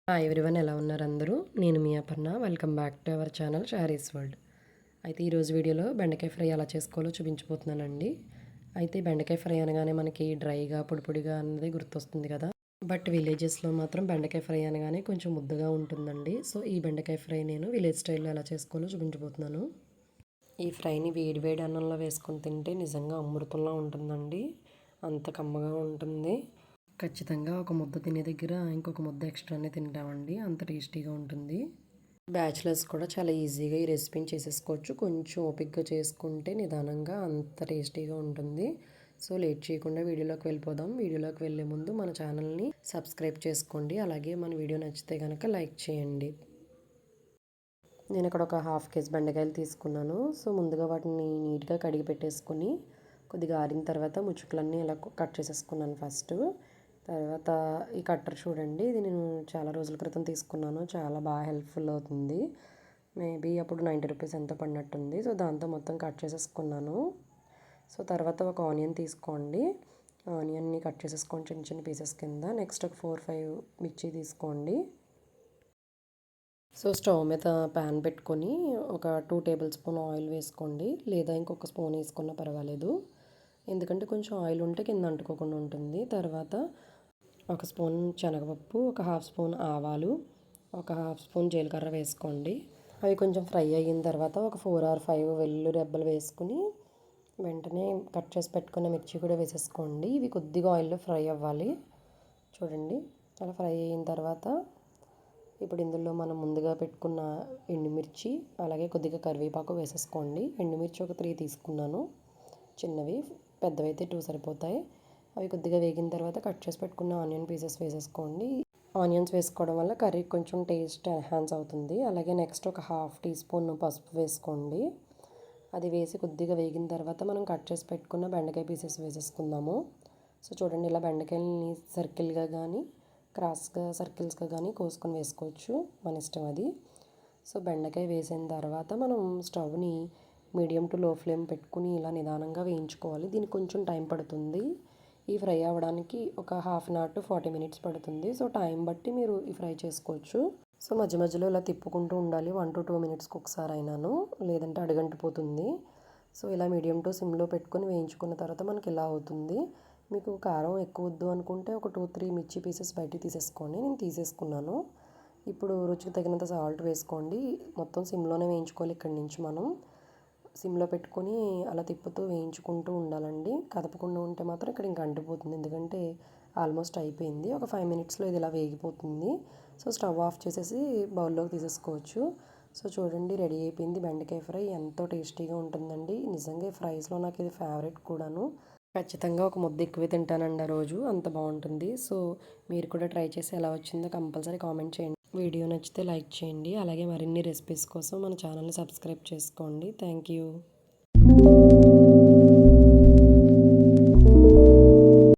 Hi everyone, ఎలా ఉన్నారు అందరూ? నేను మీ Aparna. Welcome back to our channel Sarees world. అయితే ఈరోజు వీడియోలో బెండకాయ ఫ్రై ఎలా చేసుకోవాలో చూపించబోతున్నానండి. అయితే బెండకాయ ఫ్రై అనగానే మనకి డ్రైగా పొడి పొడిగా అన్నది గుర్తొస్తుంది కదా. బట్ విలేజెస్లో మాత్రం బెండకాయ ఫ్రై అనగానే కొంచెం ముద్దగా ఉంటుందండి. సో ఈ బెండకాయ ఫ్రై నేను విలేజ్ స్టైల్లో ఎలా చేసుకోవాలో చూపించబోతున్నాను. ఈ ఫ్రైని వేడి వేడి అన్నంలో వేసుకొని తింటే నిజంగా అమృతంలా ఉంటుందండి. అంత కమ్మగా ఉంటుంది. ఖచ్చితంగా ఒక ముద్ద తినే దగ్గర ఇంకొక ముద్ద ఎక్స్ట్రానే తింటామండి. అంత టేస్టీగా ఉంటుంది. బ్యాచిలర్స్ కూడా చాలా ఈజీగా ఈ రెసిపీని చేసేసుకోవచ్చు. కొంచెం ఓపిక్గా చేసుకుంటే నిదానంగా అంత టేస్టీగా ఉంటుంది. సో లేట్ చేయకుండా వీడియోలోకి వెళ్ళిపోదాం. వీడియోలోకి వెళ్ళే ముందు మన ఛానల్ని సబ్స్క్రైబ్ చేసుకోండి. అలాగే మన వీడియో నచ్చితే కనుక లైక్ చేయండి. నేను ఇక్కడ ఒక హాఫ్ కేజీ బెండకాయలు తీసుకున్నాను. సో ముందుగా వాటిని నీట్గా కడిగి పెట్టేసుకొని కొద్దిగా ఆరిన తర్వాత ముచ్చుకులన్నీ ఇలా కట్ చేసేసుకున్నాను ఫస్ట్. తర్వాత ఈ కట్టర్ చూడండి, ఇది నేను చాలా రోజుల క్రితం తీసుకున్నాను. చాలా బాగా హెల్ప్ఫుల్ అవుతుంది. మేబీ అప్పుడు 90 రూపీస్ ఎంతో పడినట్టుంది. సో దాంతో మొత్తం కట్ చేసేసుకున్నాను. సో తర్వాత ఒక ఆనియన్ తీసుకోండి. ఆనియన్ని కట్ చేసేసుకోండి చిన్న చిన్న పీసెస్ కింద. నెక్స్ట్ ఒక 4-5 మిర్చి తీసుకోండి. సో స్టవ్ మీద ప్యాన్ పెట్టుకొని ఒక 2 టేబుల్ స్పూన్ ఆయిల్ వేసుకోండి, లేదా ఇంకొక స్పూన్ వేసుకున్నా పర్వాలేదు. ఎందుకంటే కొంచెం ఆయిల్ ఉంటే కింద అంటుకోకుండా ఉంటుంది. తర్వాత ఒక స్పూన్ శనగపప్పు, ఒక హాఫ్ స్పూన్ ఆవాలు, ఒక హాఫ్ స్పూన్ జీలకర్ర వేసుకోండి. అవి కొంచెం ఫ్రై అయిన తర్వాత ఒక 4 or 5 వెల్లుల్లి రెబ్బలు వేసుకుని వెంటనే కట్ చేసి పెట్టుకున్న మిర్చి కూడా వేసేసుకోండి. ఇవి కొద్దిగా ఆయిల్లో ఫ్రై అవ్వాలి. చూడండి అలా ఫ్రై అయిన తర్వాత ఇప్పుడు ఇందులో మనం ముందుగా పెట్టుకున్న ఎండుమిర్చి, అలాగే కొద్దిగా కరివేపాకు వేసేసుకోండి. ఎండుమిర్చి ఒక 3 తీసుకున్నాను, చిన్నవి. పెద్దవైతే 2 సరిపోతాయి. అవి కొద్దిగా వేగిన తర్వాత కట్ చేసి పెట్టుకున్న ఆనియన్ పీసెస్ వేసేసుకోండి. ఆనియన్స్ వేసుకోవడం వల్ల కర్రీ కొంచెం టేస్ట్ ఎన్హాన్స్ అవుతుంది. అలాగే నెక్స్ట్ ఒక హాఫ్ టీ స్పూన్ పసుపు వేసుకోండి. అది వేసి కొద్దిగా వేగిన తర్వాత మనం కట్ చేసి పెట్టుకున్న బెండకాయ పీసెస్ వేసేసుకుందాము. సో చూడండి, ఇలా బెండకాయలని సర్కిల్గా కానీ క్రాస్గా సర్కిల్స్గా కానీ కోసుకొని వేసుకోవచ్చు, మన ఇష్టం అది. సో బెండకాయ వేసిన తర్వాత మనం స్టవ్ని మీడియం టు లో ఫ్లేమ్ పెట్టుకుని ఇలా నిదానంగా వేయించుకోవాలి. దీనికి కొంచెం టైం పడుతుంది. ఈ ఫ్రై అవ్వడానికి ఒక half an hour to 40 minutes పడుతుంది. సో టైం బట్టి మీరు ఈ ఫ్రై చేసుకోవచ్చు. సో మధ్య మధ్యలో ఇలా తిప్పుకుంటూ ఉండాలి 1 to 2 మినిట్స్కి ఒకసారి అయినాను, లేదంటే అడుగంటిపోతుంది. సో ఇలా మీడియం టు సిమ్లో పెట్టుకొని వేయించుకున్న తర్వాత మనకి ఇలా అవుతుంది. మీకు కారం ఎక్కువ వద్దు అనుకుంటే ఒక 2-3 మిర్చి పీసెస్ బయటికి తీసేసుకోండి. నేను తీసేసుకున్నాను. ఇప్పుడు రుచికి తగినంత సాల్ట్ వేసుకోండి. మొత్తం సిమ్లోనే వేయించుకోవాలి. ఇక్కడి నుంచి మనం సిమ్లో పెట్టుకొని అలా తిప్పుతూ వేయించుకుంటూ ఉండాలండి. కదపకుండా ఉంటే మాత్రం ఇక్కడ ఇంకా అంటిపోతుంది. ఎందుకంటే ఆల్మోస్ట్ అయిపోయింది. ఒక 5 మినిట్స్లో ఇది ఇలా వేగిపోతుంది. సో స్టవ్ ఆఫ్ చేసేసి బౌల్లోకి తీసేసుకోవచ్చు. సో చూడండి, రెడీ అయిపోయింది బెండకాయ ఫ్రై. ఎంతో టేస్టీగా ఉంటుందండి. నిజంగా ఫ్రైస్లో నాకు ఇది ఫేవరెట్ కూడాను. ఖచ్చితంగా ఒక ముద్ద ఎక్కువే తింటానండి ఆ రోజు, అంత బాగుంటుంది. సో మీరు కూడా ట్రై చేసి ఎలా వచ్చిందో కంపల్సరీ కామెంట్ చేయండి. వీడియో నచ్చితే లైక్ చేయండి. అలాగే మరిన్ని రెసిపీస్ కోసం మన ఛానల్ని సబ్స్క్రైబ్ చేసుకోండి. Thank you.